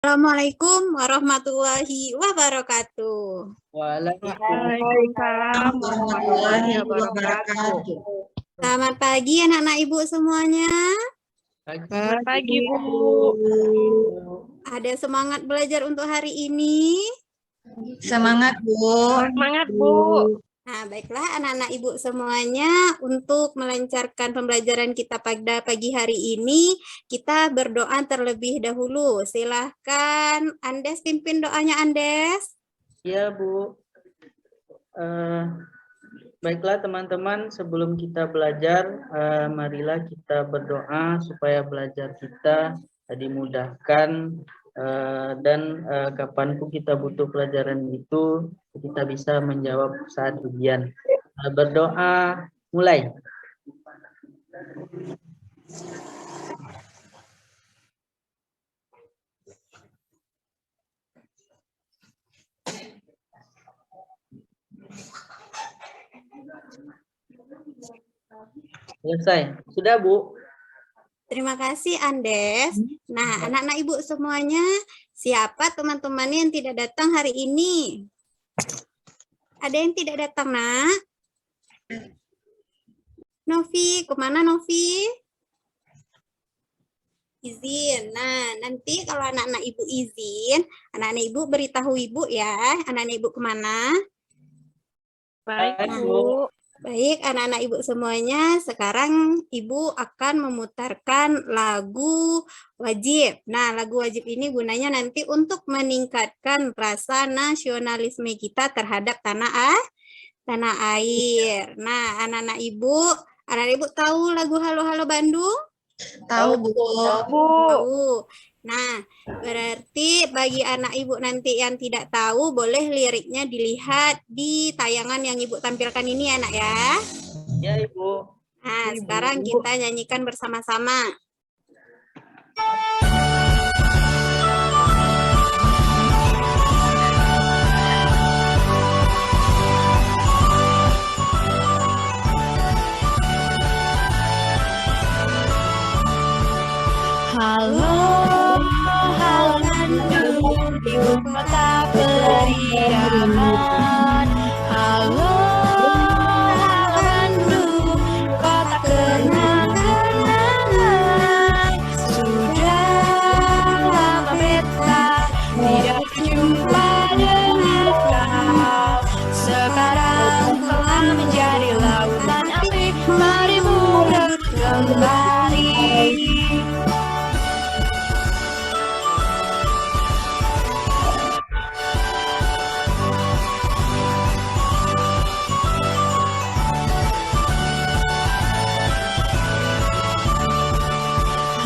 Assalamualaikum warahmatullahi wabarakatuh. Waalaikumsalam warahmatullahi wabarakatuh. Selamat pagi anak-anak ibu semuanya. Selamat pagi, Bu. Ada semangat belajar untuk hari ini? Semangat, Bu. Semangat, Bu. Nah, baiklah anak-anak ibu semuanya, untuk melancarkan pembelajaran kita pada pagi hari ini, kita berdoa terlebih dahulu. Silahkan Andes pimpin doanya, Andes. Ya, Bu. Baiklah teman-teman, sebelum kita belajar, marilah kita berdoa supaya belajar kita dimudahkan dan kapanpun kita butuh pelajaran itu, kita bisa menjawab saat ujian. Berdoa, mulai. Selesai. Sudah, Bu? Terima kasih, Andes. Nah, anak-anak ibu semuanya, siapa teman-teman yang tidak datang hari ini? Ada yang tidak datang, Nak? Novi, kemana Novi? Izin. Nah, nanti kalau anak-anak ibu izin, anak-anak ibu beritahu ibu ya. Anak-anak ibu kemana? Baik, Bu. Baik, anak-anak ibu semuanya, sekarang ibu akan memutarkan lagu wajib. Nah, lagu wajib ini gunanya nanti untuk meningkatkan rasa nasionalisme kita terhadap tanah air. Nah, anak-anak ibu tahu lagu Halo Halo Bandung? Tahu, Bu. Tahu. Nah, berarti bagi anak ibu nanti yang tidak tahu, boleh liriknya dilihat di tayangan yang ibu tampilkan ini, anak ya. Ya, Ibu. Nah, sekarang kita nyanyikan bersama-sama. Halo, halo Bandung, ibu kota periaman. Halo, halo Bandung, kota kenang-kenangan. Sudah lama beta tidak berjumpa dengan kau. Sekarang telah menjadi lautan api, mari bulat kembali.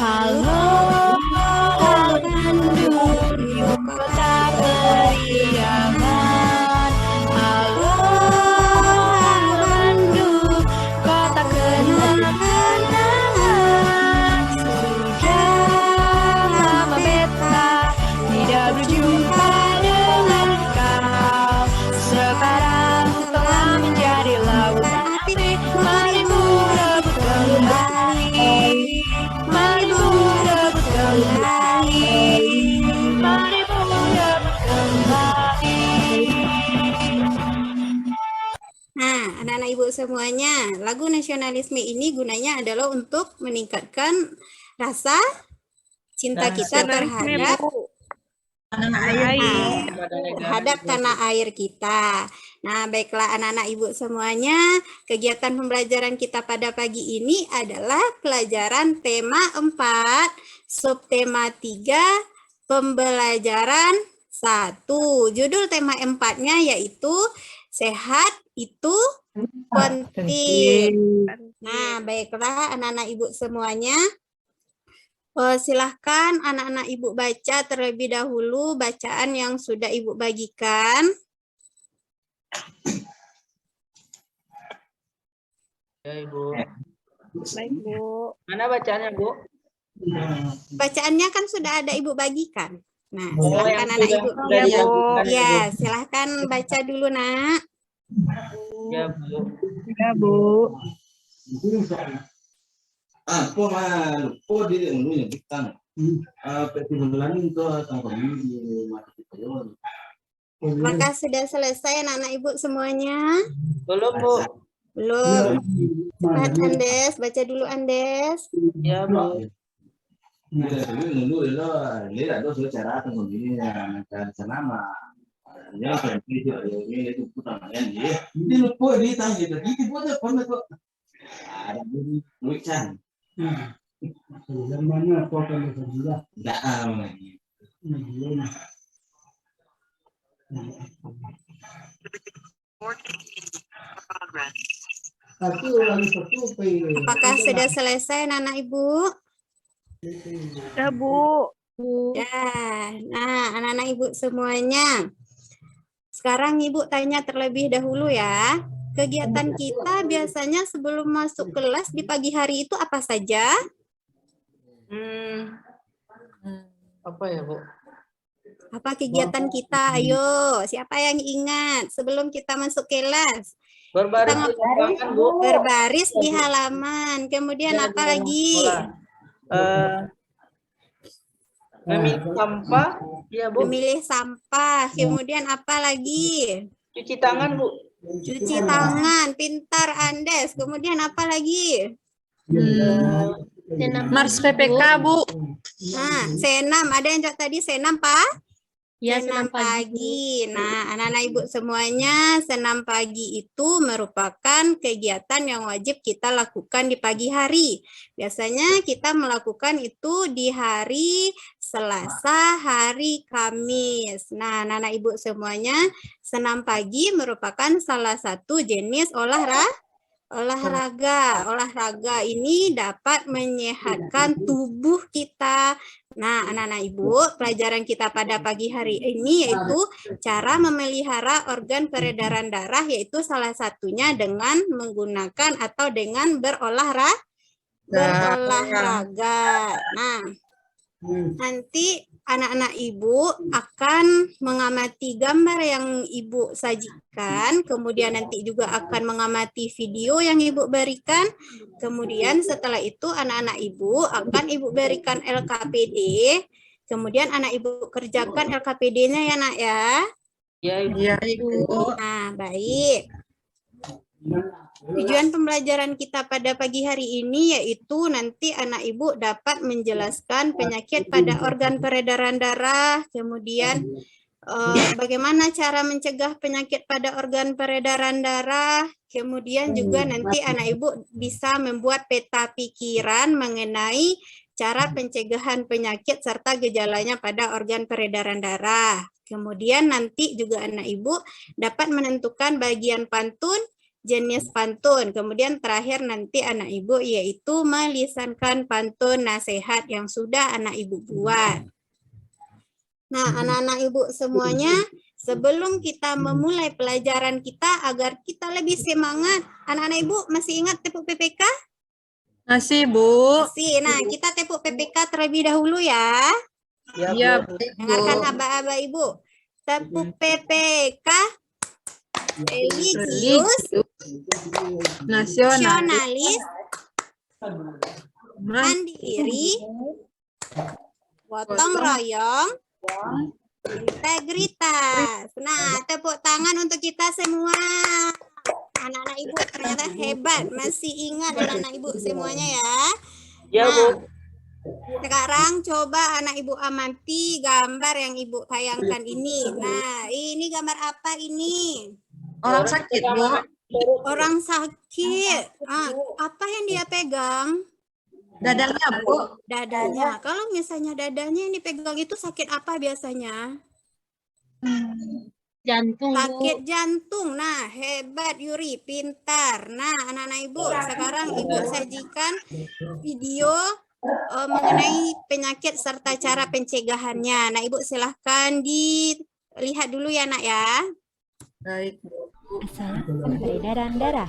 Halo, halo Bandung, ibu kota periaman. Halo, halo Bandung, kota kenang-kenangan. Sudah lama beta tidak berjumpa dengan kau. Sekarang telah menjadi lautan api, mari berebut kembali. Mari berebut kembali, mari berebut kembali. Nah, anak-anak ibu semuanya, lagu nasionalisme ini gunanya adalah untuk meningkatkan rasa cinta kita terhadap tanah air kita. Nah, baiklah anak-anak ibu semuanya, kegiatan pembelajaran kita pada pagi ini adalah pelajaran tema 4, subtema 3, pembelajaran 1. Judul tema 4-nya yaitu sehat itu penting. Nah, baiklah anak-anak ibu semuanya, silahkan anak-anak ibu baca terlebih dahulu bacaan yang sudah ibu bagikan. Ya, Ibu. Baik, Bu. Mana bacaannya, Bu? Bacaannya kan sudah ada ibu bagikan. Nah, Oh, silahkan yang anak sudah- ibu. sudah dibagikan, Ya, Ibu. silahkan baca dulu, Nak. Ya, Bu. Ya, Bu. Ah, po di Apakah sudah selesai anak-anak ibu semuanya? Belum, Bu. Belum. Cepat Andes, baca dulu Andes. Ya, Bu. Apakah sudah selesai anak-anak ibu? Ya, Bu. Ya, nah anak-anak ibu semuanya. Sekarang ibu tanya terlebih dahulu ya. Kegiatan kita biasanya sebelum masuk kelas di pagi hari itu apa saja? Apa ya, Bu? Apa kegiatan kita? Ayo, siapa yang ingat sebelum kita masuk kelas? Berbaris Kita di lapangan, Bu. berbaris di halaman. Kemudian Ya, apa di lagi? sekolah. Memilih sampah, ya, Bu. Memilih sampah. Kemudian apa lagi? Cuci tangan, Bu. Cuci tangan. Pintar Andes. Kemudian apa lagi? Mars PPK, Bu. Nah, senam. Ada yang jawab tadi senam, Pak? Ya, Senam pagi. Nah, anak-anak ibu semuanya, senam pagi itu merupakan kegiatan yang wajib kita lakukan di pagi hari. Biasanya kita melakukan itu di hari Selasa, hari Kamis. Nah, anak-anak ibu semuanya, senam pagi merupakan salah satu jenis olahraga. Olahraga ini dapat menyehatkan tubuh kita. Nah, anak-anak ibu, pelajaran kita pada pagi hari ini yaitu cara memelihara organ peredaran darah, yaitu salah satunya dengan menggunakan atau dengan berolahraga. Nah, nanti anak-anak ibu akan mengamati gambar yang ibu sajikan, kemudian nanti juga akan mengamati video yang ibu berikan. Kemudian setelah itu anak-anak ibu akan ibu berikan LKPD. Kemudian anak ibu kerjakan LKPD-nya ya nak ya. Ya, Ibu. Ya, Ibu. Nah, baik. Tujuan pembelajaran kita pada pagi hari ini yaitu nanti anak ibu dapat menjelaskan penyakit pada organ peredaran darah, kemudian bagaimana cara mencegah penyakit pada organ peredaran darah, kemudian juga nanti anak ibu bisa membuat peta pikiran mengenai cara pencegahan penyakit serta gejalanya pada organ peredaran darah. Kemudian nanti juga anak ibu dapat menentukan bagian pantun, jenis pantun. Kemudian terakhir nanti anak ibu yaitu melisankan pantun nasihat yang sudah anak ibu buat. Nah, anak-anak ibu semuanya, sebelum kita memulai pelajaran kita agar kita lebih semangat, anak-anak ibu masih ingat tepuk PPK? Masih, Bu. Masih. Nah, kita tepuk PPK terlebih dahulu ya. Ya, Bu. Dengarkan aba-aba ibu. Tepuk PPK. Religius, nasionalis, mandiri, gotong royong, integritas. Nah, tepuk tangan untuk kita semua. Anak-anak ibu ternyata hebat, masih ingat anak-anak ibu semuanya ya. Ya, Bu. Sekarang coba anak ibu amati gambar yang ibu tayangkan ini. Nah, ini gambar apa ini? Orang sakit, Bu. Orang sakit. Apa yang dia pegang? Dadanya, Bu. Dadanya. Kalau misalnya dadanya yang dipegang itu sakit apa biasanya? Jantung, Sakit jantung. Nah, hebat Yuri, pintar. Nah, anak-anak ibu, sekarang ibu sajikan video mengenai penyakit serta cara pencegahannya. Nah, ibu silahkan dilihat dulu ya, nak ya. Baik. Asal peredaran darah.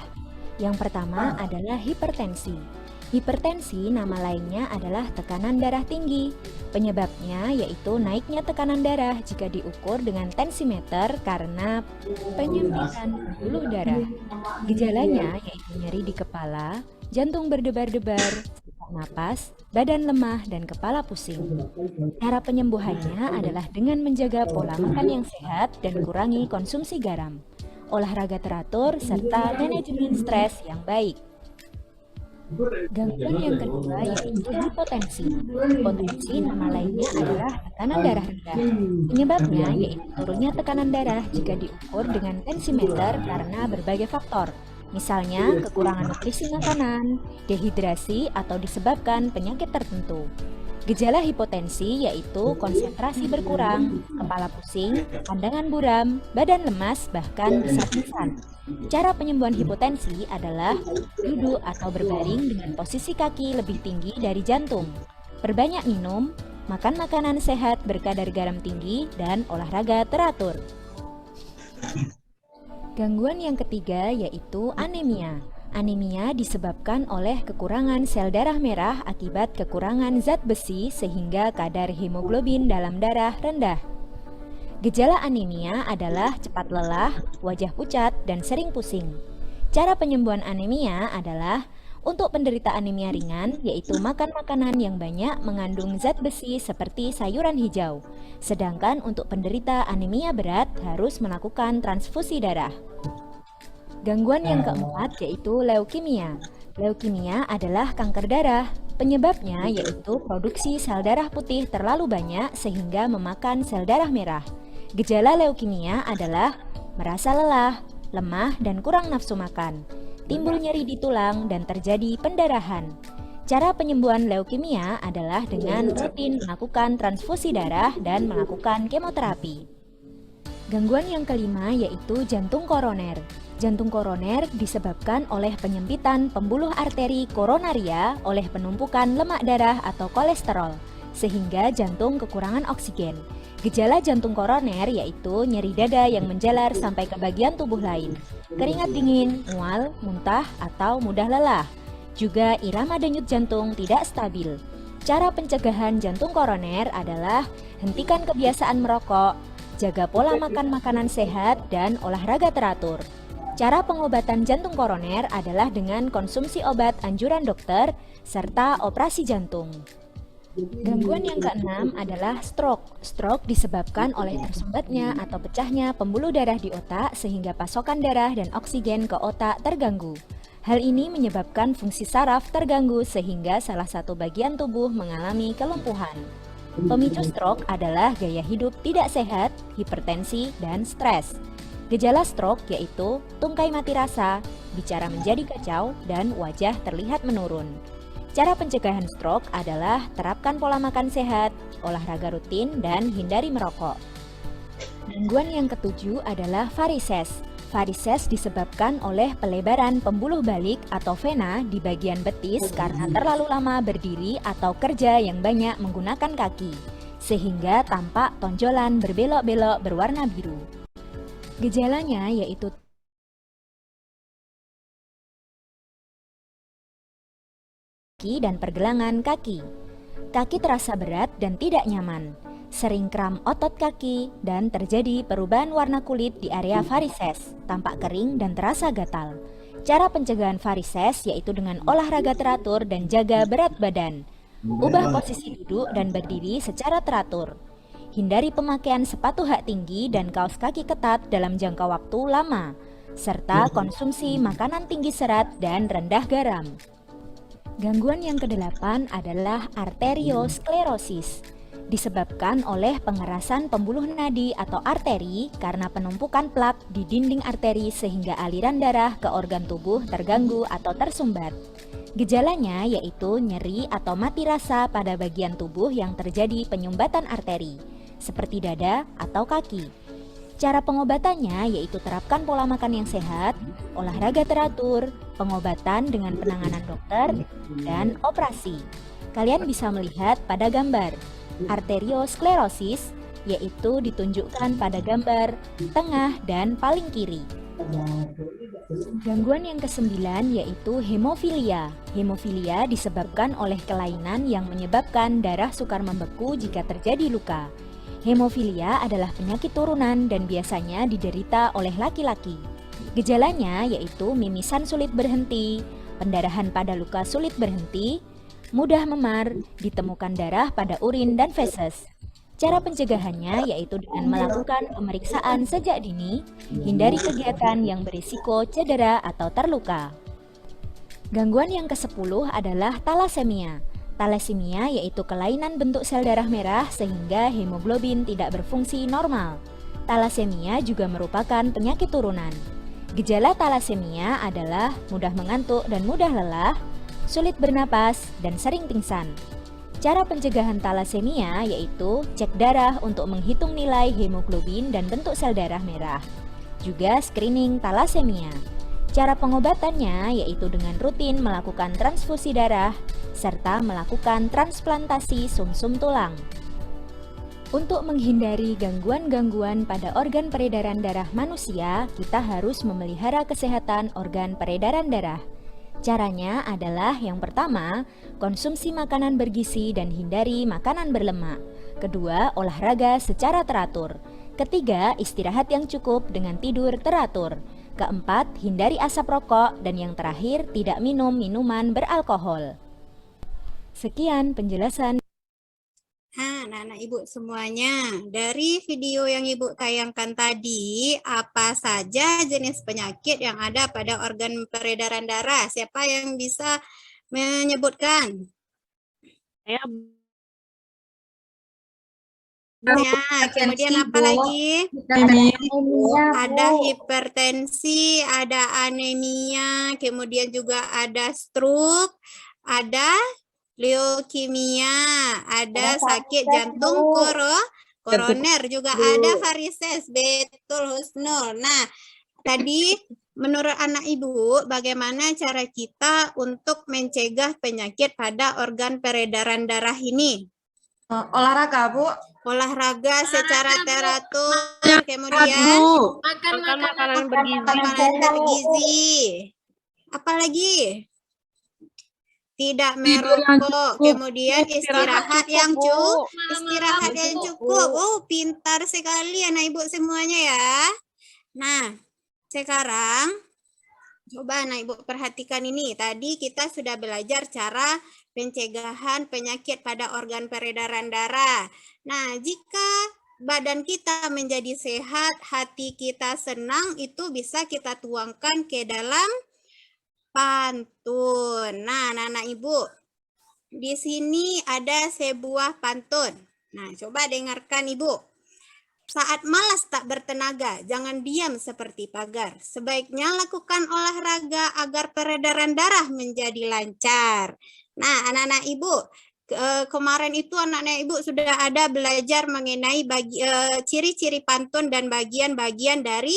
Yang pertama adalah hipertensi. Hipertensi nama lainnya adalah tekanan darah tinggi. Penyebabnya yaitu naiknya tekanan darah jika diukur dengan tensimeter karena penyempitan pembuluh darah. Gejalanya yaitu nyeri di kepala, jantung berdebar-debar, napas, badan lemah, dan kepala pusing. Cara penyembuhannya adalah dengan menjaga pola makan yang sehat dan kurangi konsumsi garam, olahraga teratur, serta manajemen stres yang baik. Gangguan yang kedua yaitu hipotensi. Hipotensi nama lainnya adalah tekanan darah rendah. Penyebabnya yaitu turunnya tekanan darah jika diukur dengan tensimeter karena berbagai faktor. Misalnya kekurangan nutrisi makanan, dehidrasi, atau disebabkan penyakit tertentu. Gejala hipotensi yaitu konsentrasi berkurang, kepala pusing, pandangan buram, badan lemas, bahkan bisa pingsan. Cara penyembuhan hipotensi adalah duduk atau berbaring dengan posisi kaki lebih tinggi dari jantung. Perbanyak minum, makan makanan sehat berkadar garam tinggi, dan olahraga teratur. Gangguan yang ketiga yaitu anemia. Anemia disebabkan oleh kekurangan sel darah merah akibat kekurangan zat besi sehingga kadar hemoglobin dalam darah rendah. Gejala anemia adalah cepat lelah, wajah pucat, dan sering pusing. Cara penyembuhan anemia adalah untuk penderita anemia ringan, yaitu makan makanan yang banyak mengandung zat besi seperti sayuran hijau. Sedangkan untuk penderita anemia berat harus melakukan transfusi darah. Gangguan yang keempat yaitu leukemia. Leukemia adalah kanker darah. Penyebabnya yaitu produksi sel darah putih terlalu banyak sehingga memakan sel darah merah. Gejala leukemia adalah merasa lelah, lemah, dan kurang nafsu makan, timbul nyeri di tulang, dan terjadi pendarahan. Cara penyembuhan leukemia adalah dengan rutin melakukan transfusi darah dan melakukan kemoterapi. Gangguan yang kelima yaitu jantung koroner. Jantung koroner disebabkan oleh penyempitan pembuluh arteri koronaria oleh penumpukan lemak darah atau kolesterol, sehingga jantung kekurangan oksigen. Gejala jantung koroner yaitu nyeri dada yang menjalar sampai ke bagian tubuh lain, keringat dingin, mual, muntah, atau mudah lelah. Juga irama denyut jantung tidak stabil. Cara pencegahan jantung koroner adalah hentikan kebiasaan merokok, jaga pola makan makanan sehat, dan olahraga teratur. Cara pengobatan jantung koroner adalah dengan konsumsi obat anjuran dokter serta operasi jantung. Gangguan yang keenam adalah stroke. Stroke disebabkan oleh tersumbatnya atau pecahnya pembuluh darah di otak sehingga pasokan darah dan oksigen ke otak terganggu. Hal ini menyebabkan fungsi saraf terganggu sehingga salah satu bagian tubuh mengalami kelumpuhan. Pemicu stroke adalah gaya hidup tidak sehat, hipertensi, dan stres. Gejala stroke yaitu tungkai mati rasa, bicara menjadi kacau, dan wajah terlihat menurun. Cara pencegahan stroke adalah terapkan pola makan sehat, olahraga rutin, dan hindari merokok. Gangguan yang ketujuh adalah varises. Varises disebabkan oleh pelebaran pembuluh balik atau vena di bagian betis karena terlalu lama berdiri atau kerja yang banyak menggunakan kaki, sehingga tampak tonjolan berbelok-belok berwarna biru. Gejalanya yaitu kaki dan pergelangan kaki. Kaki terasa berat dan tidak nyaman, sering kram otot kaki, dan terjadi perubahan warna kulit di area varises, tampak kering dan terasa gatal. Cara pencegahan varises yaitu dengan olahraga teratur dan jaga berat badan. Ubah posisi duduk dan berdiri secara teratur. Hindari pemakaian sepatu hak tinggi dan kaos kaki ketat dalam jangka waktu lama, serta konsumsi makanan tinggi serat dan rendah garam. Gangguan yang kedelapan adalah arteriosklerosis. Disebabkan oleh pengerasan pembuluh nadi atau arteri karena penumpukan plak di dinding arteri sehingga aliran darah ke organ tubuh terganggu atau tersumbat. Gejalanya yaitu nyeri atau mati rasa pada bagian tubuh yang terjadi penyumbatan arteri, seperti dada atau kaki. Cara pengobatannya yaitu terapkan pola makan yang sehat, olahraga teratur, pengobatan dengan penanganan dokter, dan operasi. Kalian bisa melihat pada gambar. Arteriosklerosis yaitu ditunjukkan pada gambar tengah dan paling kiri. Gangguan yang kesembilan yaitu hemofilia. Hemofilia disebabkan oleh kelainan yang menyebabkan darah sukar membeku jika terjadi luka. Hemofilia adalah penyakit turunan dan biasanya diderita oleh laki-laki. Gejalanya yaitu mimisan sulit berhenti, pendarahan pada luka sulit berhenti, mudah memar, ditemukan darah pada urin dan feses. Cara pencegahannya yaitu dengan melakukan pemeriksaan sejak dini, hindari kegiatan yang berisiko cedera atau terluka. Gangguan yang ke-10 adalah talasemia. Talasemia yaitu kelainan bentuk sel darah merah sehingga hemoglobin tidak berfungsi normal. Talasemia juga merupakan penyakit turunan. Gejala talasemia adalah mudah mengantuk dan mudah lelah, sulit bernapas, dan sering pingsan. Cara pencegahan talasemia yaitu cek darah untuk menghitung nilai hemoglobin dan bentuk sel darah merah. Juga screening talasemia. Cara pengobatannya yaitu dengan rutin melakukan transfusi darah serta melakukan transplantasi sumsum tulang. Untuk menghindari gangguan-gangguan pada organ peredaran darah manusia, kita harus memelihara kesehatan organ peredaran darah. Caranya adalah yang pertama, konsumsi makanan bergizi dan hindari makanan berlemak. Kedua, olahraga secara teratur. Ketiga, istirahat yang cukup dengan tidur teratur. Keempat, hindari asap rokok. Dan yang terakhir, tidak minum minuman beralkohol. Sekian penjelasan. Anak-anak Ibu semuanya, dari video yang Ibu tayangkan tadi, apa saja jenis penyakit yang ada pada organ peredaran darah? Siapa yang bisa menyebutkan? Ya, Ya, kemudian apa lagi? Ada hipertensi, ada anemia, kemudian juga ada stroke, ada leukemia, ada sakit jantung koroner, juga ada varises. Betul, Husnul. Nah, tadi menurut anak Ibu, bagaimana cara kita untuk mencegah penyakit pada organ peredaran darah ini? Olahraga, Bu. Olahraga secara teratur, kemudian makan makanan bergizi. makanan bergizi. Apalagi? Tidak merokok, kemudian istirahat yang cukup. Oh, pintar sekali anak Ibu semuanya ya. Nah, sekarang coba anak Ibu perhatikan ini. Tadi kita sudah belajar cara pencegahan penyakit pada organ peredaran darah. Nah, jika badan kita menjadi sehat, hati kita senang, itu bisa kita tuangkan ke dalam pantun. Nah, anak-anak Ibu, di sini ada sebuah pantun. Nah, coba dengarkan Ibu. Saat malas tak bertenaga, jangan diam seperti pagar. Sebaiknya lakukan olahraga agar peredaran darah menjadi lancar. Nah, anak-anak Ibu, kemarin itu anak-anak Ibu sudah ada belajar mengenai ciri-ciri pantun dan bagian-bagian dari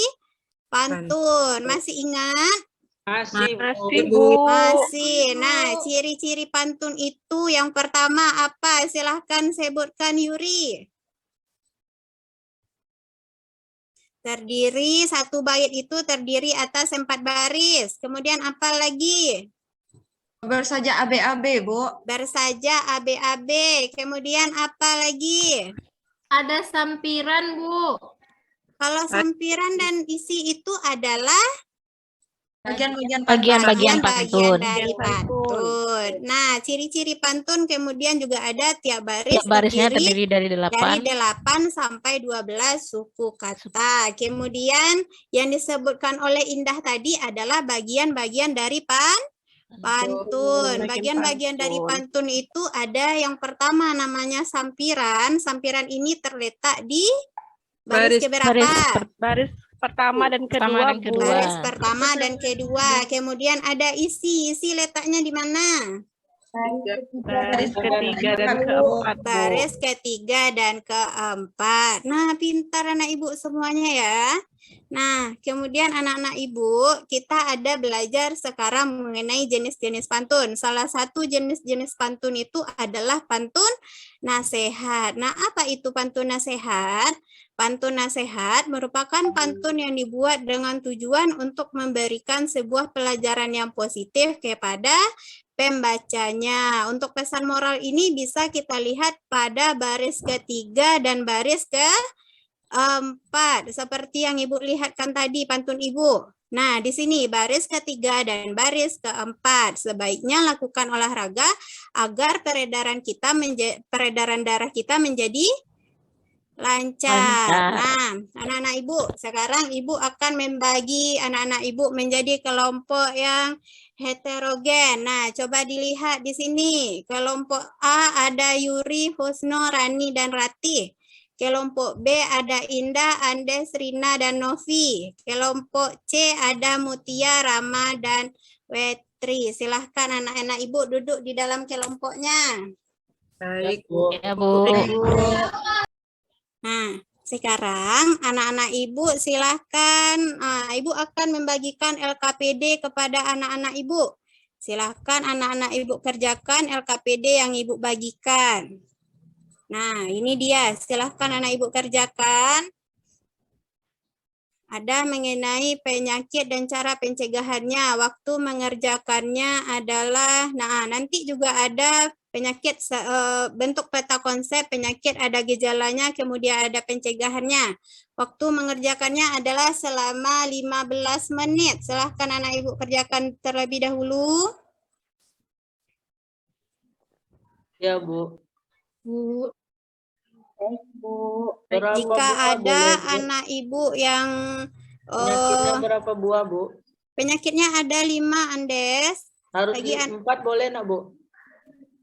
pantun. Masih ingat? Masih, Bu. Masih. Nah, ciri-ciri pantun itu yang pertama apa? Silahkan sebutkan Yuri. Terdiri, satu bait itu terdiri atas 4 baris. Kemudian apa lagi? Bersaja AB-AB, Bu. Bersaja AB-AB. Kemudian apa lagi? Ada sampiran, Bu. Kalau sampiran dan isi itu adalah Bagian-bagian pantun. dari pantun. Nah, ciri-ciri pantun kemudian juga ada tiap baris Tiap barisnya terdiri terdiri dari dari 8. 8 sampai 12 suku kata. Kemudian yang disebutkan oleh Indah tadi adalah bagian-bagian dari pantun. Bagian-bagian dari pantun itu ada yang pertama namanya sampiran. Sampiran ini terletak di baris keberapa? Baris pertama dan kedua, Bu. Baris pertama dan kedua. Kemudian ada isi. Isi letaknya di mana? Baris ketiga dan keempat, Bu. Baris ketiga dan keempat. Nah, pintar anak Ibu semuanya ya. Nah, kemudian anak-anak Ibu, kita ada belajar sekarang mengenai jenis-jenis pantun. Salah satu jenis-jenis pantun itu adalah pantun nasihat. Nah, apa itu pantun nasihat? Pantun nasihat merupakan pantun yang dibuat dengan tujuan untuk memberikan sebuah pelajaran yang positif kepada pembacanya. Untuk pesan moral ini bisa kita lihat pada baris ketiga dan baris 4, seperti yang Ibu lihatkan tadi pantun Ibu. Nah, di sini baris ketiga dan baris keempat. Sebaiknya lakukan olahraga agar peredaran darah kita menjadi lancar. Nah, anak-anak Ibu, sekarang Ibu akan membagi anak-anak Ibu menjadi kelompok yang heterogen. Nah, coba dilihat di sini. Kelompok A ada Yuri, Husno, Rani, dan Ratih. Kelompok B ada Indah, Andes, Rina, dan Novi. Kelompok C ada Mutia, Rama, dan Wetri. Silahkan anak-anak Ibu duduk di dalam kelompoknya. Baik, Bu. Ya, Bu. Nah, sekarang anak-anak Ibu silahkan. Ibu akan membagikan LKPD kepada anak-anak Ibu. Silahkan anak-anak Ibu kerjakan LKPD yang Ibu bagikan. Nah, ini dia. Silahkan anak Ibu kerjakan. Ada mengenai penyakit dan cara pencegahannya. Waktu mengerjakannya adalah, nah nanti juga ada penyakit, bentuk peta konsep penyakit, ada gejalanya, kemudian ada pencegahannya. Waktu mengerjakannya adalah selama 15 menit. Silahkan anak Ibu kerjakan terlebih dahulu. Ya, Bu. Bu. Berapa Jika buah ada boleh, Bu? anak Ibu yang Penyakitnya berapa buah, Bu? penyakitnya ada 5, Andes. Harus Bagi 4 boleh nak, Bu?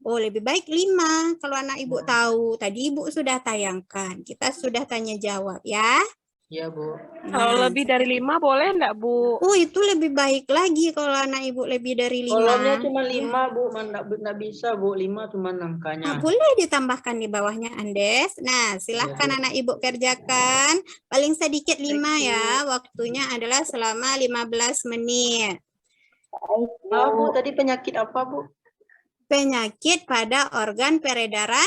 Oh, lebih baik 5 kalau anak Ibu tahu. Tadi Ibu sudah tayangkan. Kita sudah tanya jawab ya. Ya, Bu. Kalau Nah, lebih dari 5 boleh enggak, Bu? oh, itu lebih baik lagi kalau anak Ibu lebih dari 5. Kolomnya cuma 5, Bu. Nggak bisa, Bu. 5 cuma angkanya. Boleh ditambahkan di bawahnya, Andes. Nah, silahkan anak Ibu kerjakan. Paling sedikit 5 ya. Waktunya adalah selama 15 menit. Bu, tadi penyakit apa, Bu? Penyakit pada organ peredaran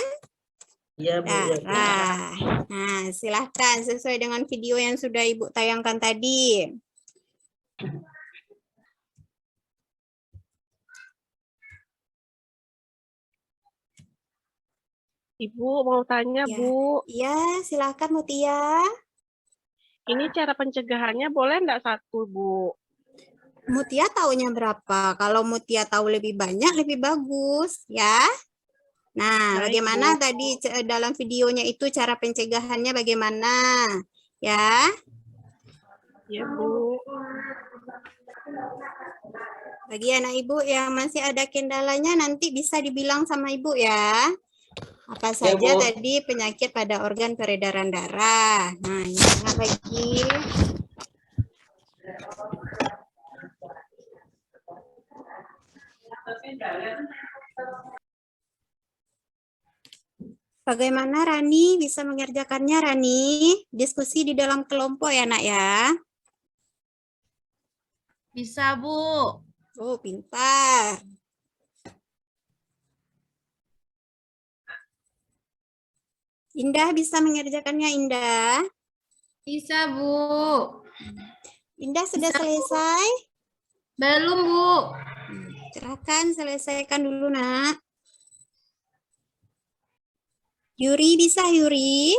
Iya, Bu. Ya, Bu. darah. Nah, silahkan sesuai dengan video yang sudah Ibu tayangkan tadi. Ibu mau tanya, Ya. Bu. Iya, silahkan Mutia. Ini cara pencegahannya boleh enggak 1, Bu? Mutia taunya berapa? Kalau Mutia tahu lebih banyak, lebih bagus, ya. Nah, Baik, bagaimana Bu. tadi dalam videonya itu cara pencegahannya bagaimana? Ya. Ya, Bu. Bagi anak Ibu yang masih ada kendalanya nanti bisa dibilang sama Ibu ya. Apa saja Bu. tadi penyakit pada organ peredaran darah. Nah, ingat lagi. Bagaimana Rani bisa mengerjakannya, Rani? Diskusi di dalam kelompok ya, Nak ya. Bisa, Bu. Oh, pintar. Indah bisa mengerjakannya, Indah? Bisa, Bu. Indah sudah Bisa, Bu. selesai? Belum, Bu. Silakan selesaikan dulu, Nak. Yuri bisa, Yuri?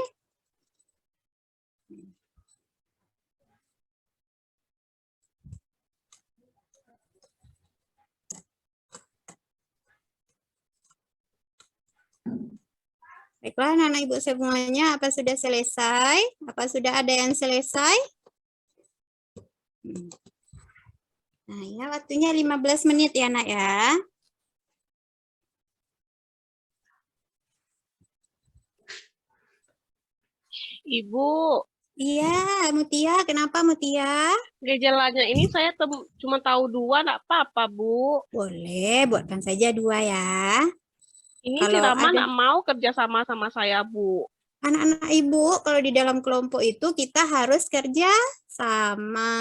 Baiklah, anak Ibu semuanya, apa sudah selesai? Apa sudah ada yang selesai? Nah, ya waktunya 15 menit ya, Nak ya. Ibu, Iya, Mutia. Kenapa, Mutia? gejalanya ini saya cuma tahu 2, enggak apa-apa, Bu. Boleh, buatkan saja 2 ya. Ini si Kalau Rama ada- enggak mau kerja sama saya, Bu. Anak-anak Ibu, kalau di dalam kelompok itu kita harus kerja sama.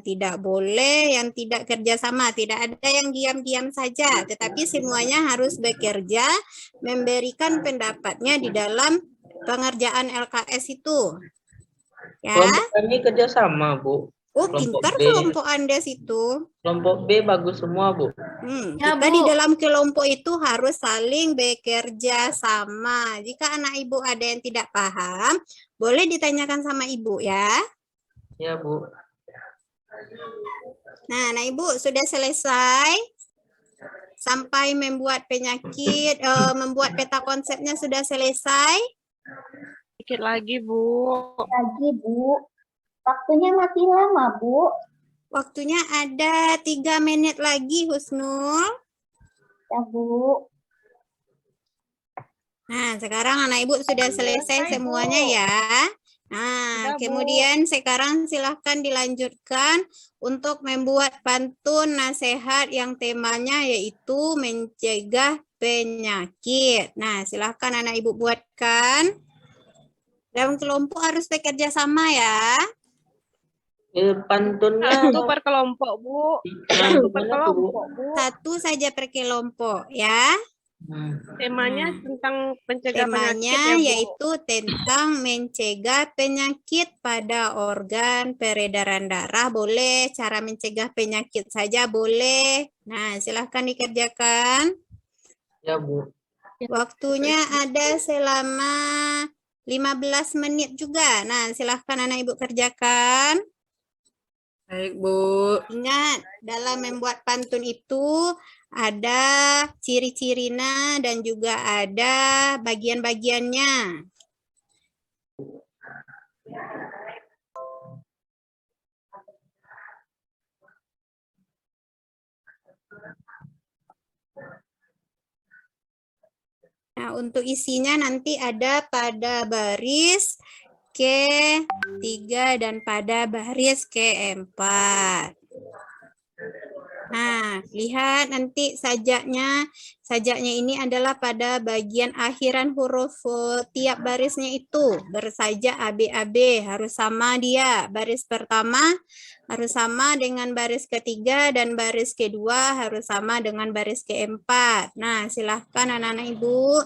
Tidak boleh yang tidak kerja sama. Tidak ada yang diam-diam saja. Tetapi semuanya harus bekerja, memberikan pendapatnya di dalam pengerjaan LKS itu. Ya, Kelompok kami kerjasama, Bu. Oh, Kelompok pintar B. kelompok Andes itu. Kelompok B bagus semua, Bu. Ya, Kita di Bu. dalam kelompok itu harus saling bekerja sama. Jika anak ibu ada yang tidak paham, boleh ditanyakan sama ibu ya. Ya, Bu. Nah, anak ibu sudah selesai sampai membuat penyakit, membuat peta konsepnya sudah selesai. Sedikit lagi, Bu. Lagi, Bu. Waktunya masih lama, Bu. Waktunya ada 3 menit lagi, Husnul. Ya, Bu. Nah, sekarang anak ibu sudah selesai semuanya ya. Nah, Sudah, Bu. kemudian sekarang silahkan dilanjutkan untuk membuat pantun nasihat yang temanya yaitu mencegah penyakit. Nah, silahkan anak ibu buatkan. Dalam kelompok harus bekerja sama ya. Pantunnya Satu per kelompok, Bu. Satu per gimana tuh, Bu? kelompok, Bu. Satu saja per kelompok ya. Temanya tentang pencegah penyakit Temanya ya, Bu. yaitu tentang mencegah penyakit pada organ peredaran darah. Boleh, cara mencegah penyakit saja boleh. Nah, silahkan dikerjakan. Ya, Bu. Waktunya ada selama 15 menit juga. Nah, silahkan anak ibu kerjakan. Baik, Bu. Ingat, dalam membuat pantun itu ada ciri-cirinya dan juga ada bagian-bagiannya. Nah, untuk isinya nanti ada pada baris ke-3 dan pada baris ke-4. Nah, lihat nanti sajaknya. Sajaknya ini adalah pada bagian akhiran huruf tiap barisnya itu. Bersajak ABAB, harus sama dia. Baris pertama harus sama dengan baris ketiga dan baris kedua harus sama dengan baris keempat. Nah, silahkan anak-anak ibu.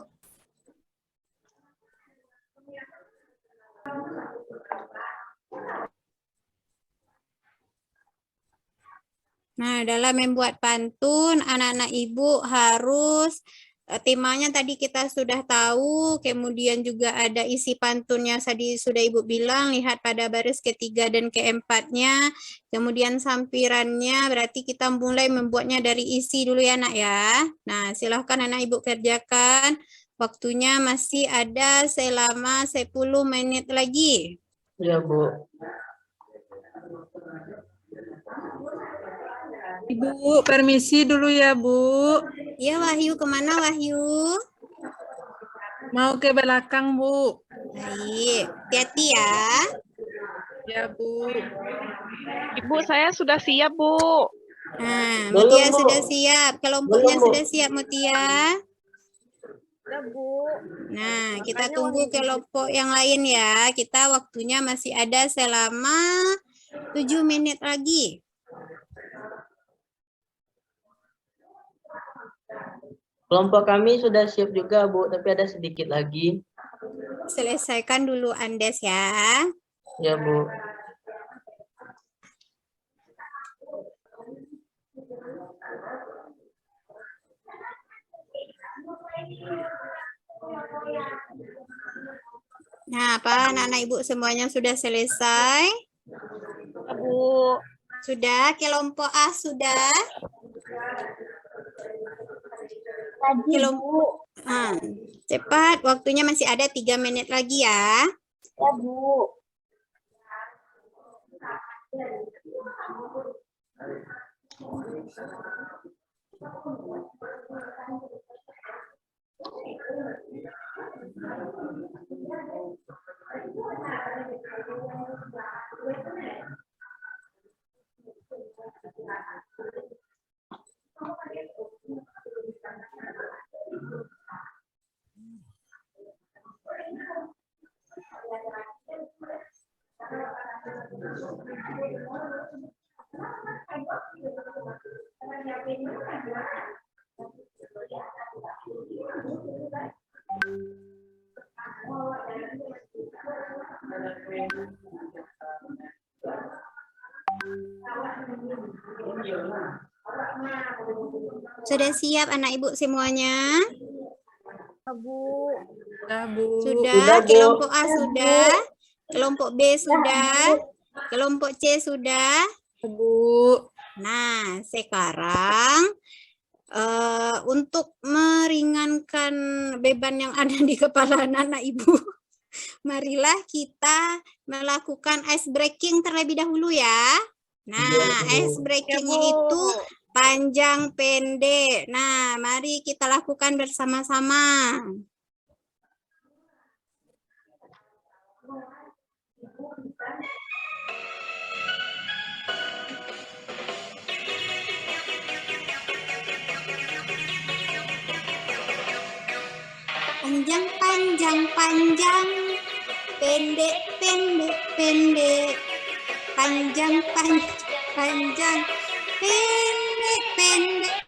Nah, dalam membuat pantun, anak-anak ibu harus temanya tadi kita sudah tahu, kemudian juga ada isi pantunnya tadi sudah ibu bilang, lihat pada baris ketiga dan keempatnya, kemudian sampirannya, berarti kita mulai membuatnya dari isi dulu ya nak ya. Nah, silahkan anak ibu kerjakan, waktunya masih ada selama 10 menit lagi. Ya, Bu. Ibu, permisi dulu ya, Bu. Ya Wahyu, kemana Wahyu? Mau ke belakang, Bu. Baik, hati-hati ya. Ya, Bu. Ibu, saya sudah siap, Bu. Nah, Belum, Mutia Bu. sudah siap. Kelompoknya Belum, Bu. sudah siap, Mutia. Sudah, Bu. Nah, kita Makanya tunggu Wahyu. kelompok yang lain ya. Kita waktunya masih ada selama 7 menit lagi. Kelompok kami sudah siap juga, Bu, tapi ada sedikit lagi. Selesaikan dulu Andes ya. Ya, Bu. Nah, apa anak-anak ibu semuanya sudah selesai? Ya, Bu. Sudah, kelompok A sudah? Lagi, Kelompok Bu. cepat, waktunya masih ada 3 menit lagi ya. Ya, Bu. Sudah siap anak ibu semuanya? Bu. Sudah, Bu. Sudah, Sudah, Bu. kelompok A sudah, kelompok B sudah, kelompok C sudah. Bu. Nah, sekarang untuk meringankan beban yang ada di kepala anak-anak ibu, marilah kita melakukan ice breaking terlebih dahulu ya. Nah, ice breakingnya itu panjang pendek. Nah, mari kita lakukan bersama-sama. Panjang, panjang, panjang, pendek, pendek, pendek, panjang, panjang, panjang, pendek, pendek,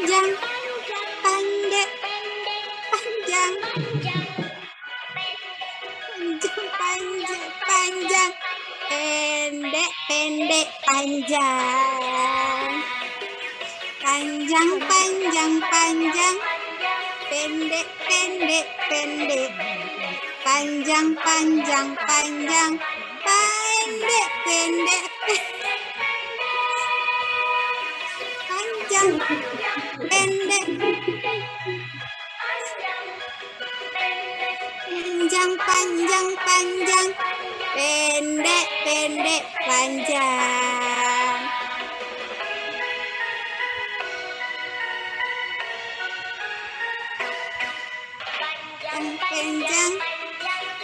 panjang, pendek, panjang, panjang, panjang, pendek, pendek, panjang. Panjang, panjang, panjang, pendek, pendek, pendek, panjang, panjang, panjang, pendek, pendek, panjang, pendek, panjang, panjang, panjang, pendek, pendek, panjang. Panjang,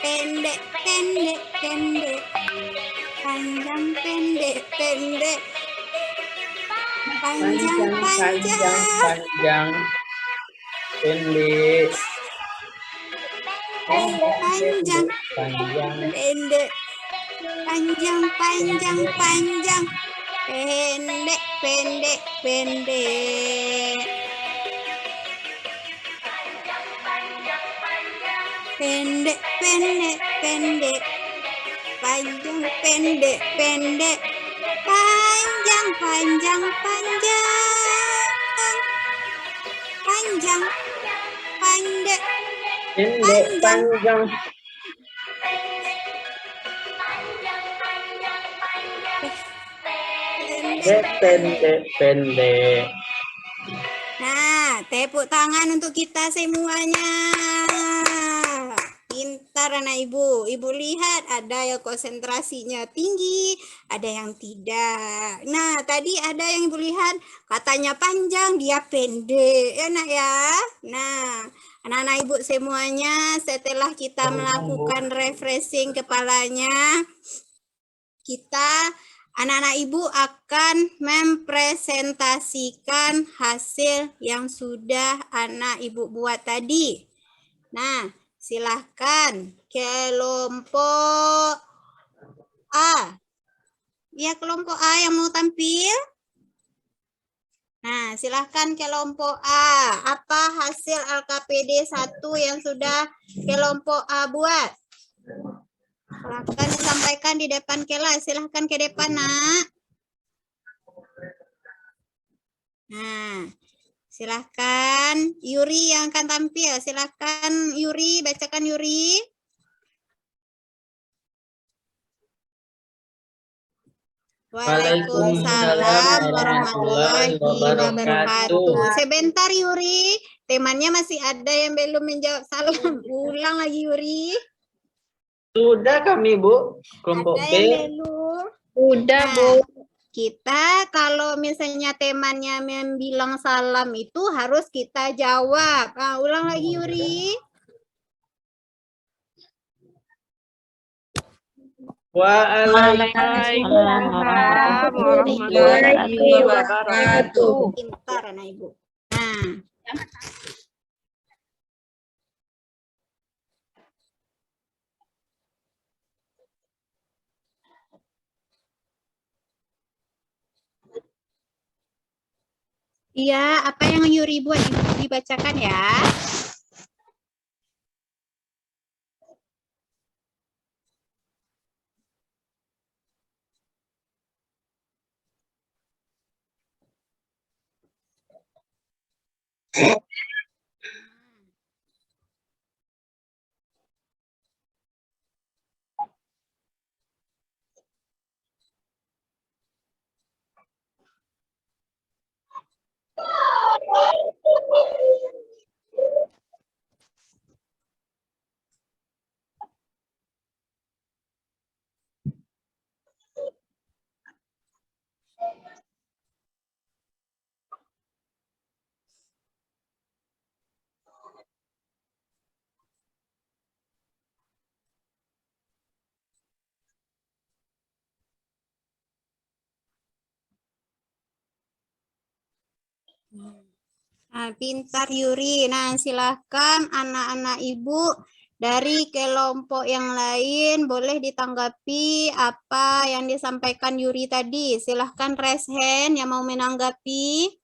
pendek, pendek, pendek, panjang, pendek, pendek, panjang, panjang, panjang, pendek, panjang, panjang, pendek, panjang, panjang, panjang, pendek, pendek, pendek. Pendek, pendek, pendek, panjang, pendek, pendek, panjang, panjang, panjang, panjang, pendek, pendek, panjang, pendek, pendek, pendek. Nah, tepuk tangan untuk kita semuanya. Pintar anak ibu. Ibu lihat ada yang konsentrasinya tinggi, ada yang tidak. Nah, tadi ada yang ibu lihat katanya panjang, dia pendek. Ya nak ya. Nah, anak-anak ibu semuanya setelah kita melakukan refreshing kepalanya, kita anak-anak ibu akan mempresentasikan hasil yang sudah anak ibu buat tadi. Nah, silahkan kelompok A. Ya, kelompok A yang mau tampil. Nah, silahkan kelompok A. Apa hasil LKPD 1 yang sudah kelompok A buat? Silahkan disampaikan di depan kelas. Silahkan ke depan, nak. Nah, silahkan Yuri yang akan tampil. Silahkan Yuri, bacakan Yuri. Waalaikumsalam warahmatullahi wabarakatuh. Sebentar Yuri, temannya masih ada yang belum menjawab salam. Ulang lagi Yuri. Sudah kami, Bu. Kelompok Ada B. yang belum? Udah, Nah, Bu. kita kalau misalnya temannya bilang salam itu harus kita jawab. Nah, ulang lagi Yuri. Waalaikumsalam warahmatullahi wabarakatuh. Pintar anak ibu. Nah, iya, apa yang Yuri buat dibacakan ya. Nah, pintar Yuri. Nah, silahkan anak-anak ibu dari kelompok yang lain boleh ditanggapi apa yang disampaikan Yuri tadi. Silahkan raise hand yang mau menanggapi.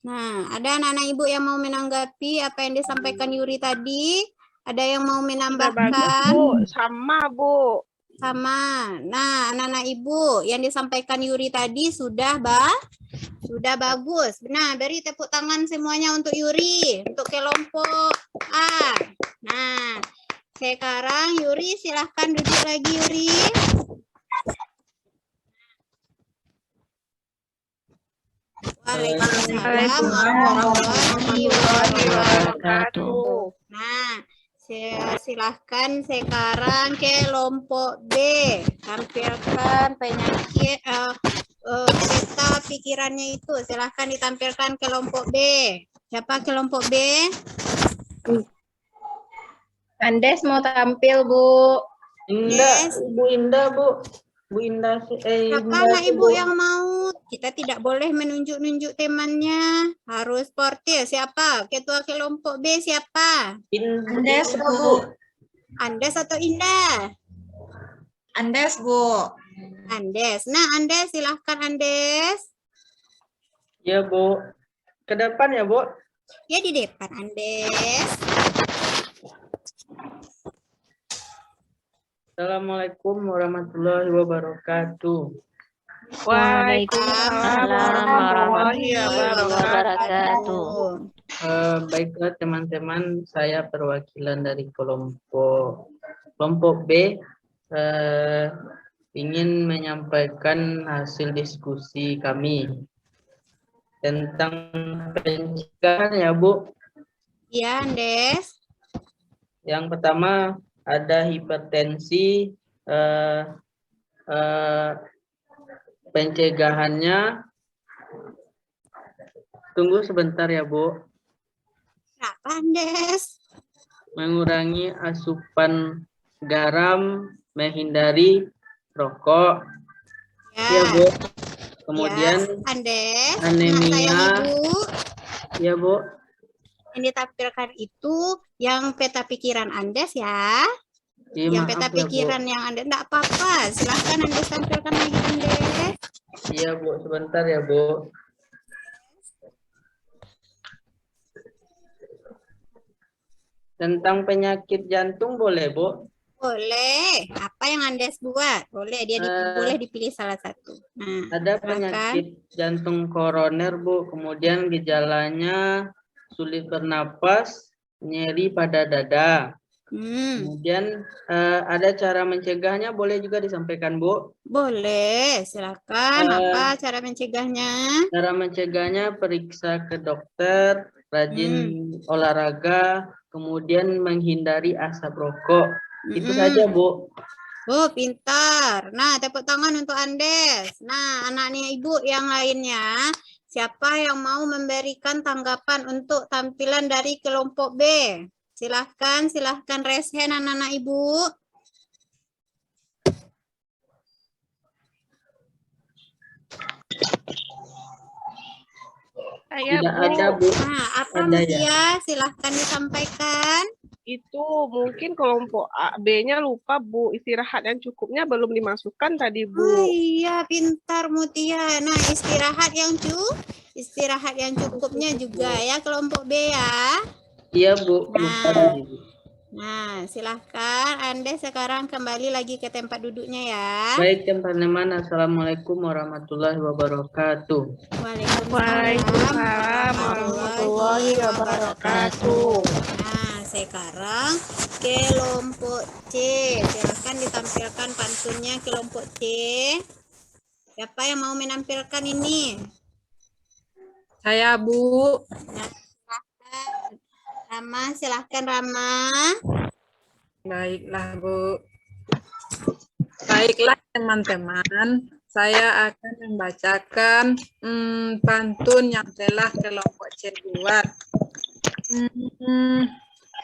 Nah, ada anak-anak ibu yang mau menanggapi apa yang disampaikan Yuri tadi? Ada yang mau menambahkan? Sama, Bu. Sama. Nah, anak-anak ibu yang disampaikan Yuri tadi sudah bagus. Nah, beri tepuk tangan semuanya untuk Yuri, untuk kelompok A. Nah, sekarang Yuri silahkan duduk lagi Yuri. Waalaikumsalam warahmatullahi wabarakatuh. Nah, silahkan sekarang kelompok B tampilkan penyakit peta pikirannya itu. Silahkan ditampilkan kelompok B. Siapa kelompok B? Andes mau tampil, Bu. Indah, Yes. Bu Indah, Bu. Bu Indah, Siapa anak ibu yang mau? Kita tidak boleh menunjuk-nunjuk temannya. Harus sportif. Siapa? Ketua kelompok B siapa? Andes, Bu. Andes atau Indah? Andes, Bu. Andes. Nah, Andes silahkan Andes. Ya, Bu. Ke depan ya, Bu. Ya di depan Andes. Assalamualaikum warahmatullahi wabarakatuh. Waalaikumsalam warahmatullahi wabarakatuh. Baiklah teman-teman, saya perwakilan dari kelompok B ingin menyampaikan hasil diskusi kami tentang pencegahan ya, Bu. Iya, Andes. Yang pertama ada hipertensi, pencegahannya. Tunggu sebentar ya, Bu. Kenapa, Andes? Mengurangi asupan garam, menghindari rokok. Ya, Ya, Bu. Kemudian ya, Andes. anemia. Sayang Ibu. Ya, Bu. Yang ditampilkan itu yang peta pikiran Andes ya. Ya, Yang maaf peta ya, Bu. pikiran yang Andes. Enggak apa-apa. Silahkan Andes tampilkan lagi, Andes. Iya, Bu. Sebentar ya, Bu. Tentang penyakit jantung boleh, Bu? Boleh. Apa yang Andes buat? Boleh. Boleh dipilih salah satu. Nah, Ada silakan. penyakit jantung koroner, Bu. Kemudian gejalanya sulit bernapas, nyeri pada dada. Kemudian ada cara mencegahnya, boleh juga disampaikan, Bu? Boleh. Silakan. Apa cara mencegahnya? Cara mencegahnya periksa ke dokter, rajin olahraga, kemudian menghindari asap rokok. Itu saja, Bu. Oh, pintar. Nah, tepuk tangan untuk Andes. Nah, anaknya Ibu yang lainnya, siapa yang mau memberikan tanggapan untuk tampilan dari kelompok B? Silahkan raise hand anak-anak Ibu. Tidak ada, Bu. Nah, apa Ada Mutia? ya? Silahkan disampaikan. Itu mungkin kelompok B-nya lupa, Bu. Istirahat yang cukupnya belum dimasukkan tadi, Bu. Oh iya, pintar Mutia. Nah, istirahat yang cukupnya juga ya kelompok B ya. Iya, Bu. Lupa Nah, tadi, Bu. Nah, silahkan Anda sekarang kembali lagi ke tempat duduknya ya. Baik, teman-teman. Assalamualaikum warahmatullahi wabarakatuh. Waalaikumsalam warahmatullahi wabarakatuh. Nah, sekarang kelompok C. Silahkan ditampilkan pantunnya kelompok C. Siapa yang mau menampilkan ini? Saya, Bu. Nah, silahkan. Rama, silahkan Rama. Baiklah, Bu. Baiklah, teman-teman. Saya akan membacakan pantun yang telah kelompok C buat.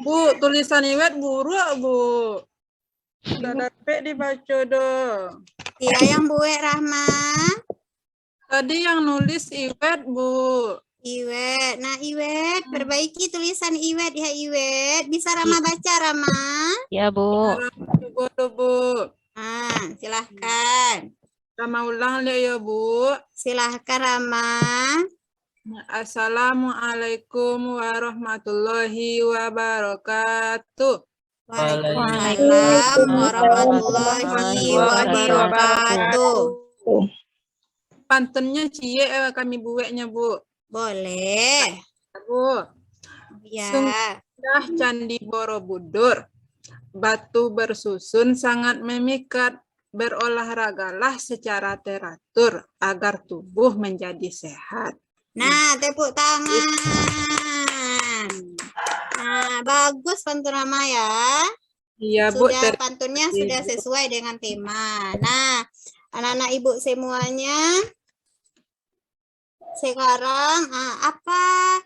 Bu, tulisan Iwet buruk, Bu. Sudah dapat dibaca dong. Iya yang buat Rahma. Tadi yang nulis Iwet, Bu. Iwet. Nah, Iwet, perbaiki tulisan Iwet ya, Iwet. Bisa Rama baca, Rama? Ya, Bu. Bu. Nah, silahkan. Rama ulang ya, Bu. Silahkan, Rama. Assalamualaikum warahmatullahi wabarakatuh. Waalaikumsalam warahmatullahi wabarakatuh. Pantunnya cie kami buatnya, Bu. Boleh. Bu. Ya. Sudah Candi Borobudur. Batu bersusun sangat memikat. Berolahragalah secara teratur agar tubuh menjadi sehat. Nah, tepuk tangan. Nah, bagus pantun Rama ya. Iya, Bu. Sudah pantunnya sudah sesuai dengan tema. Nah, anak-anak Ibu semuanya, sekarang apa?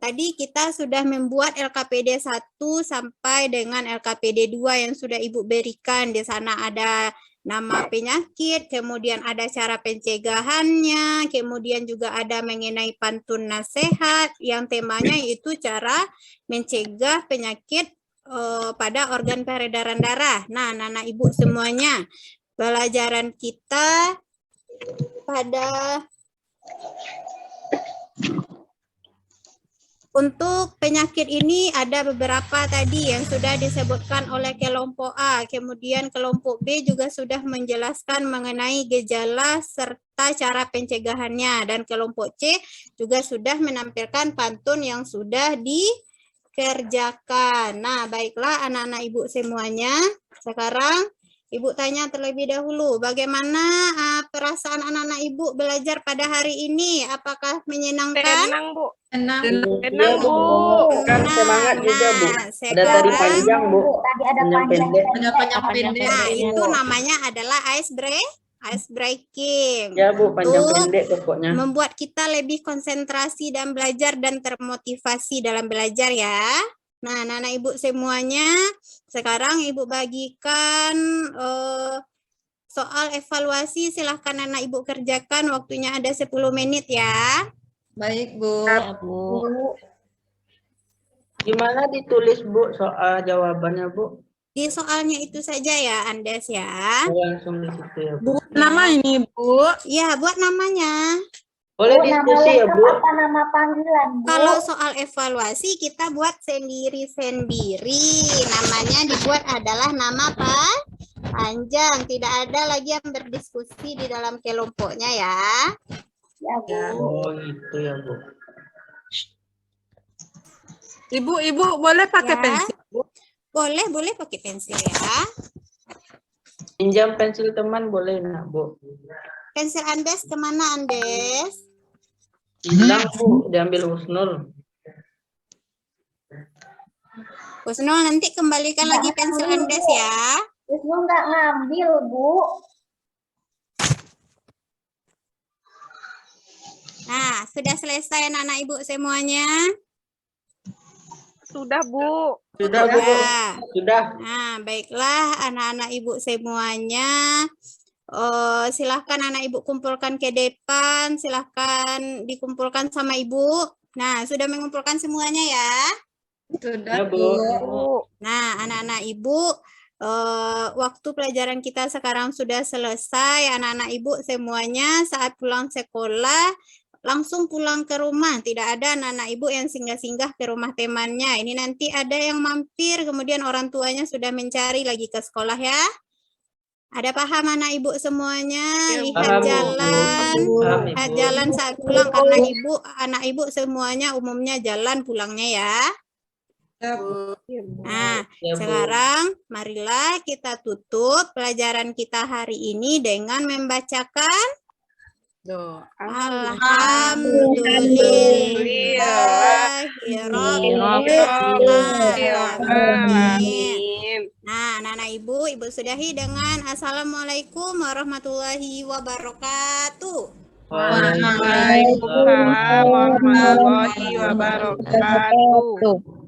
Tadi kita sudah membuat LKPD 1 sampai dengan LKPD 2 yang sudah Ibu berikan. Di sana ada nama penyakit, kemudian ada cara pencegahannya, kemudian juga ada mengenai pantun nasihat yang temanya yaitu cara mencegah penyakit pada organ peredaran darah. Nah, anak-anak Ibu semuanya, pelajaran kita pada untuk penyakit ini ada beberapa tadi yang sudah disebutkan oleh kelompok A. Kemudian kelompok B juga sudah menjelaskan mengenai gejala serta cara pencegahannya. Dan kelompok C juga sudah menampilkan pantun yang sudah dikerjakan. Nah, baiklah anak-anak Ibu semuanya. Sekarang Ibu tanya terlebih dahulu, bagaimana perasaan anak-anak Ibu belajar pada hari ini? Apakah menyenangkan? Tenang, Bu. Tenang. Tenang, Bu. Kan semangat juga, Bu. Ada sekarang, tari panjang, Bu. Tadi ada Panjang panjang. pendek. Panjang pendek. Nah, itu namanya adalah ice breaking. Ya, Bu, panjang Untuk pendek pokoknya. membuat kita lebih konsentrasi dan belajar dan termotivasi dalam belajar ya. Nah, anak-anak Ibu semuanya, sekarang Ibu bagikan soal evaluasi. Silahkan anak Ibu kerjakan, waktunya ada 10 menit ya. Baik, Bu. Ya, Bu. Gimana ditulis, Bu, soal jawabannya, Bu? Di soalnya itu saja ya, Andes ya. Langsung di situ ya, Bu. Bu, nama ini, Bu. Ya, buat namanya. Boleh Bu, nama diskusi ya, lengkap Bu? apa nama panggilan, Bu? Kalau soal evaluasi kita buat sendiri-sendiri. Namanya dibuat adalah nama panjang. Tidak ada lagi yang berdiskusi di dalam kelompoknya ya. Ya, Bu. Oh, gitu ya, Bu. Ibu boleh pakai Ya. pensil, Bu? Boleh pakai pensil ya. Pinjam pensil teman boleh, nak, Bu? Pensil Andes kemana Andes? Hilang, Bu. Diambil Husnul. Husnul nanti kembalikan lagi pensil Andes ya. Wisnu nggak ngambil, Bu. Nah, sudah selesai anak-anak Ibu semuanya? Sudah, Bu. Sudah, Bu. Ya. Sudah. Nah, baiklah anak-anak Ibu semuanya. Silahkan anak Ibu kumpulkan ke depan. Silahkan dikumpulkan sama Ibu. Nah, sudah mengumpulkan semuanya ya. Sudah, Ya, Bu. Bu. Nah, anak-anak Ibu, waktu pelajaran kita sekarang sudah selesai. Anak-anak Ibu semuanya saat pulang sekolah, langsung pulang ke rumah. Tidak ada anak-anak ibu yang singgah-singgah ke rumah temannya. Ini nanti ada yang mampir, kemudian orang tuanya sudah mencari lagi ke sekolah ya. Ada paham anak ibu semuanya? Ya, Lihat paham, Bu. jalan, Paham, lihat Ibu. jalan saat pulang karena anak ibu semuanya umumnya jalan pulangnya ya. Ya, Bu. Iya, Bu. Nah, Ya, Bu. sekarang marilah kita tutup pelajaran kita hari ini dengan membacakan Doa. Alhamdulillahirrahmanirrahim. Nah, anak-anak ibu sudahi dengan Assalamualaikum warahmatullahi wabarakatuh. Waalaikumsalam warahmatullahi wabarakatuh.